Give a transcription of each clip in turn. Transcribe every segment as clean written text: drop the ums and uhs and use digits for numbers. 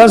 10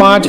5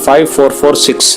5446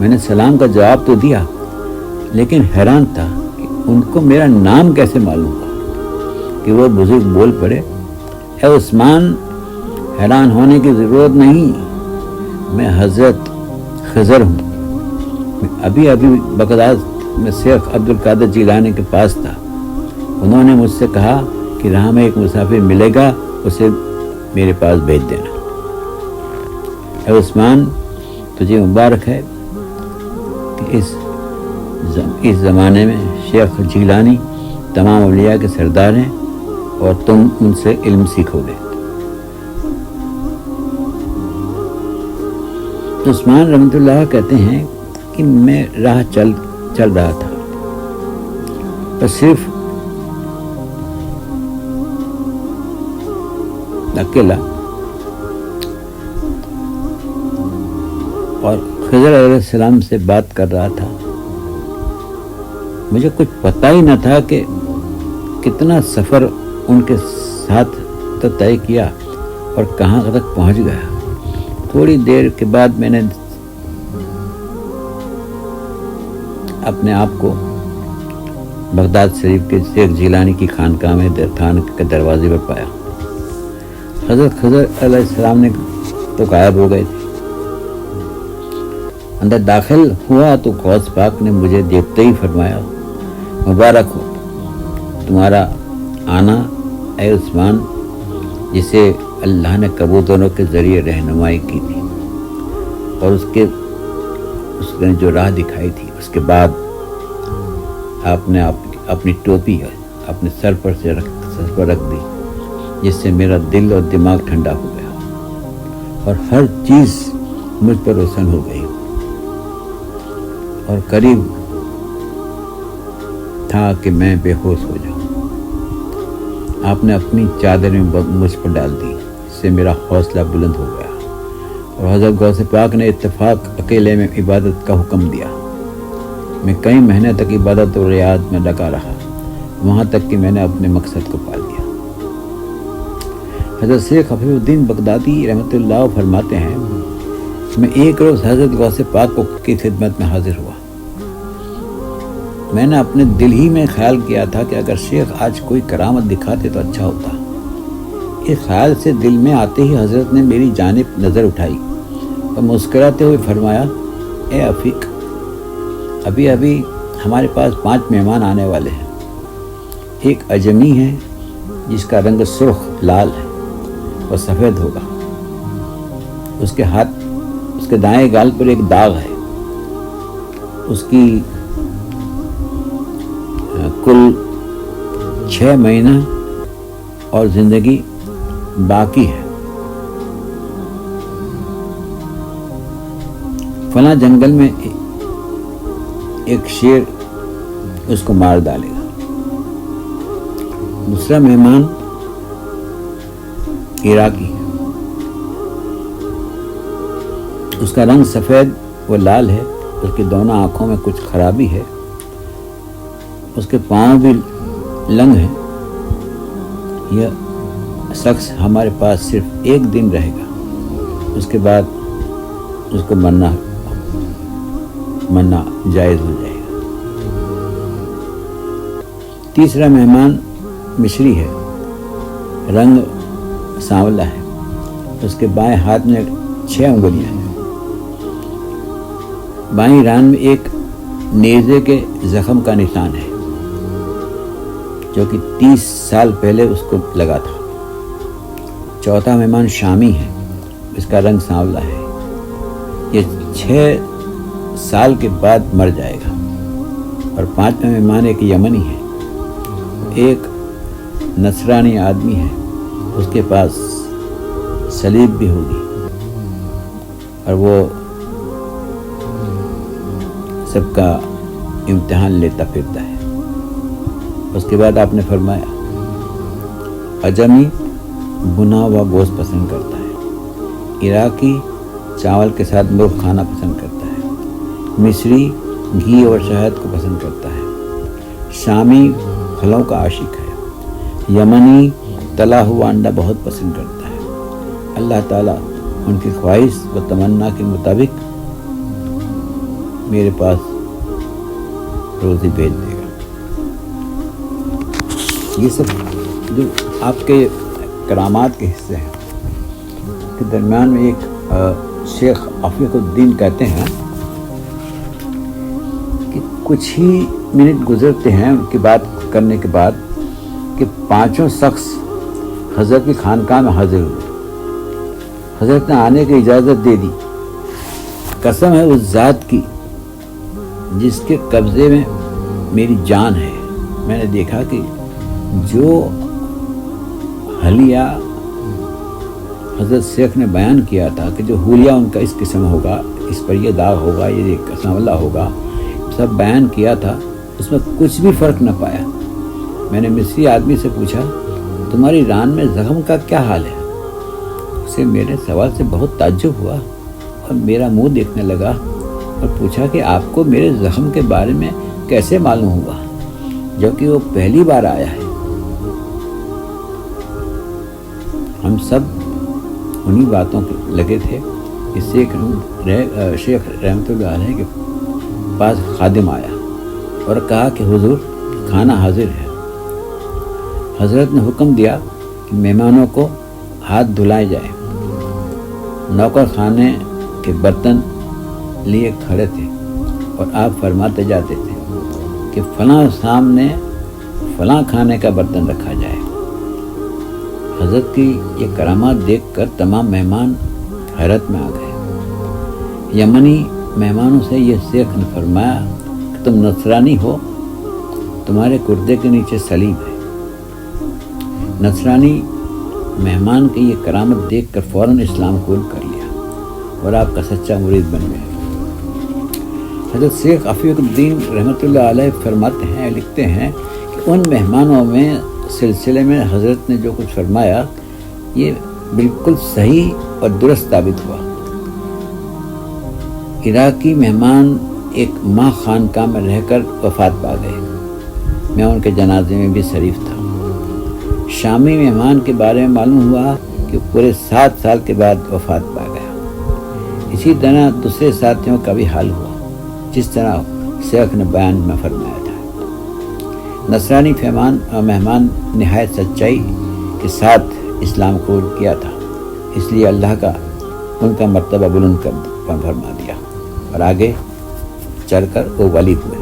میں نے سلام کا جواب تو دیا، لیکن حیران تھا کہ ان کو میرا نام کیسے معلوم ہوا کہ وہ بزرگ بول پڑے، اے عثمان، حیران ہونے کی ضرورت نہیں، میں حضرت خضر ہوں۔ میں ابھی بغداد میں شیخ عبد القادر جیلانی کے پاس تھا۔ انہوں نے مجھ سے کہا کہ راہ میں ایک مسافر ملے گا، اسے میرے پاس بھیج دینا۔ اے عثمان، تجھے مبارک ہے کہ اس زمانے میں شیخ جیلانی تمام اولیاء کے سردار ہیں اور تم ان سے علم سیکھو گے۔ عثمان رحمۃ اللہ کہتے ہیں کہ میں راہ چل رہا تھا، بس صرف اکیلا، اور خضر علیہ السلام سے بات کر رہا تھا۔ مجھے کچھ پتہ ہی نہ تھا کہ کتنا سفر ان کے ساتھ طے کیا اور کہاں تک پہنچ گیا۔ تھوڑی دیر کے بعد میں نے اپنے آپ کو بغداد شریف کے شیخ جیلانی کی خانقاہ میں کے دروازے پر پایا۔ حضرت خضر علیہ السلام نے تو غائب ہو گئے تھے۔ اندر داخل ہوا تو غوث پاک نے مجھے دیکھتے ہی فرمایا، مبارک ہو تمہارا آنا اے عثمان، جسے اللہ نے کبوتروں کے ذریعے رہنمائی کی تھی اور اس نے جو راہ دکھائی تھی، اس کے بعد آپ نے اپنی ٹوپی اپنے سر پر رکھ دی، جس سے میرا دل اور دماغ ٹھنڈا ہو گیا اور ہر چیز مجھ پر روشن ہو گئی، اور قریب تھا کہ میں بے ہوش ہو جاؤں۔ آپ نے اپنی چادر میں مجھ پر ڈال دی، اس سے میرا حوصلہ بلند ہو گیا، اور حضرت غوث پاک نے اتفاق اکیلے میں عبادت کا حکم دیا۔ میں کئی مہینے تک عبادت اور ریاض میں لگا رہا، وہاں تک کہ میں نے اپنے مقصد کو پا لیا۔ حضرت شیخ حفیظ الدین بغدادی رحمۃ اللہ فرماتے ہیں، میں ایک روز حضرت غوث پاک کی خدمت میں حاضر ہوا۔ میں نے اپنے دل ہی میں خیال کیا تھا کہ اگر شیخ آج کوئی کرامت دکھاتے تو اچھا ہوتا۔ اس خیال سے دل میں آتے ہی حضرت نے میری جانب نظر اٹھائی اور مسکراتے ہوئے فرمایا، اے عفیق، ابھی ہمارے پاس 5 مہمان آنے والے ہیں۔ ایک اجمی ہے جس کا رنگ سرخ لال ہے اور سفید ہوگا، اس کے دائیں گال پر ایک داغ ہے، اس کی کل 6 مہینہ اور زندگی باقی ہے۔ فلاں جنگل میں ایک شیر اس کو مار ڈالے گا۔ دوسرا مہمان عراقی ہے، اس کا رنگ سفید و لال ہے، اس کی دونوں آنکھوں میں کچھ خرابی ہے، اس کے پاؤں بھی لنگ ہیں۔ یہ شخص ہمارے پاس صرف 1 دن رہے گا، اس کے بعد اس کو مرنا جائز ہو جائے گا۔ تیسرا مہمان مصری ہے، رنگ سانولا ہے، اس کے بائیں ہاتھ میں 6 انگلیاں ہیں، بائیں ران میں ایک نیزے کے زخم کا نشان ہے جو کہ 30 سال پہلے اس کو لگا تھا۔ چوتھا مہمان شامی ہے، اس کا رنگ سانولا ہے، یہ 6 سال کے بعد مر جائے گا۔ اور 5واں مہمان ایک یمنی ہے، ایک نصرانی آدمی ہے، اس کے پاس صلیب بھی ہوگی اور وہ سب کا امتحان لیتا پھرتا ہے۔ اس کے بعد آپ نے فرمایا، اجمی بنا ہوا گوشت پسند کرتا ہے، عراقی چاول کے ساتھ مرغ کھانا پسند کرتا ہے، مصری گھی اور شہد کو پسند کرتا ہے، شامی پھلوں کا عاشق ہے، یمنی تلا ہوا انڈا بہت پسند کرتا ہے۔ اللہ تعالیٰ ان کی خواہش و تمنا کے مطابق میرے پاس روزی بھیج دے گا. یہ سب جو آپ کے کرامات کے حصے ہیں. کے درمیان میں ایک شیخ عفیق الدین کہتے ہیں کہ کچھ ہی منٹ گزرتے ہیں ان کی بات کرنے کے بعد کہ پانچوں شخص حضرت کی خانقاہ میں حاضر ہوئے. حضرت نے آنے کی اجازت دے دی. قسم ہے اس ذات کی جس کے قبضے میں میری جان ہے. میں نے دیکھا کہ جو حلیہ حضرت شیخ نے بیان کیا تھا کہ جو حلیہ ان کا اس قسم ہوگا, اس پر یہ داغ ہوگا, یہ قسم اللہ ہوگا, سب بیان کیا تھا, اس میں کچھ بھی فرق نہ پایا. میں نے مصری آدمی سے پوچھا تمہاری ران میں زخم کا کیا حال ہے؟ اسے میرے سوال سے بہت تعجب ہوا اور میرا منہ دیکھنے لگا اور پوچھا کہ آپ کو میرے زخم کے بارے میں کیسے معلوم ہوا جو کہ وہ پہلی بار آیا ہے. ہم سب انہی باتوں کے لگے تھے کہ شیخ رحمۃ اللہ علیہ کے پاس خادم آیا اور کہا کہ حضور کھانا حاضر ہے. حضرت نے حکم دیا کہ مہمانوں کو ہاتھ دھلائے جائے. نوکر خانے کے برتن لیے کھڑے تھے اور آپ فرماتے جاتے تھے کہ فلاں سامنے فلاں کھانے کا برتن رکھا جائے. حضرت کی یہ کرامات دیکھ کر تمام مہمان حیرت میں آ گئے. یمنی مہمانوں سے یہ شیخ نے فرمایا کہ تم نصرانی ہو, تمہارے کردے کے نیچے صلیب ہے. نصرانی مہمان کی یہ کرامت دیکھ کر فوراً اسلام قبول کر لیا اور آپ کا سچا مرید بن گئے. حضرت شیخ عفیق الدین رحمۃ اللہ علیہ فرماتے ہیں, لکھتے ہیں کہ ان مہمانوں میں سلسلے میں حضرت نے جو کچھ فرمایا یہ بالکل صحیح اور درست ثابت ہوا. عراقی مہمان ایک ماہ خانقاہ میں رہ کر وفات پا گئے. میں ان کے جنازے میں بھی شریف تھا. شامی مہمان کے بارے میں معلوم ہوا کہ پورے 7 سال کے بعد وفات پا گیا. اسی طرح دوسرے ساتھیوں کا بھی حال ہوا جس طرح شیخ نے بیان میں فرمایا تھا. نصرانی مہمان نہایت سچائی کے ساتھ اسلام قبول کیا تھا, اس لیے اللہ کا ان کا مرتبہ بلند کر فرما دیا اور آگے چل کر وہ ولی ہوئے.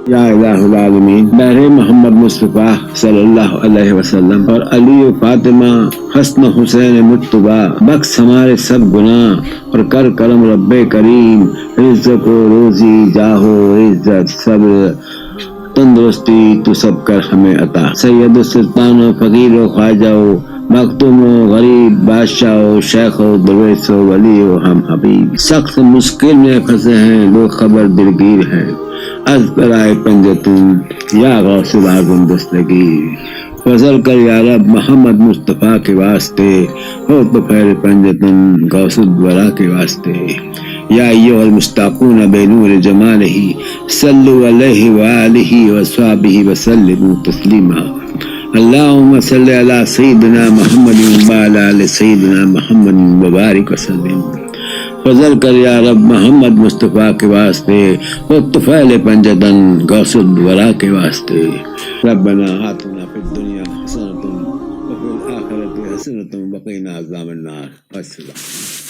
یا الہ العالمین بہر محمد مصطفیٰ صلی اللہ علیہ وسلم اور علی و فاطمہ حسن حسین مجتبیٰ بخش ہمارے سب گناہ اور کر کرم رب کریم. رزق و روزی جاہ و عزت صبر تندرستی تو سب کر ہمیں عطا. سید و سلطان و فقیر و خواجہ و مختوم و غریب بادشاہ و شیخ و درویش و ولی و ہم حبیب. سخت مشکل میں پھنسے ہیں لوگ خبر دلگیر ہیں, از برائے پنجتن یا غوث العظم دستگیر. فضل کر یا رب محمد مصطفیٰ کے واسطے, ہو تو پھیر پنجتن غوث الورا کے واسطے. یا ایھا المشتاقون بنور جمالہ صلوا علیہ وآلہ وصحبہ وسلموا تسلیما. اللہم صلی علی سیدنا محمد وعلی آل سیدنا محمد وبارک وسلم. فضل کر یا رب محمد مصطفیٰ کے واسطے, و طفیل پنجتن غوث الورا کے واسطے. ربنا آتنا فی الدنیا حسنۃ وفی الآخرۃ حسنۃ وقنا عذاب النار. السلام.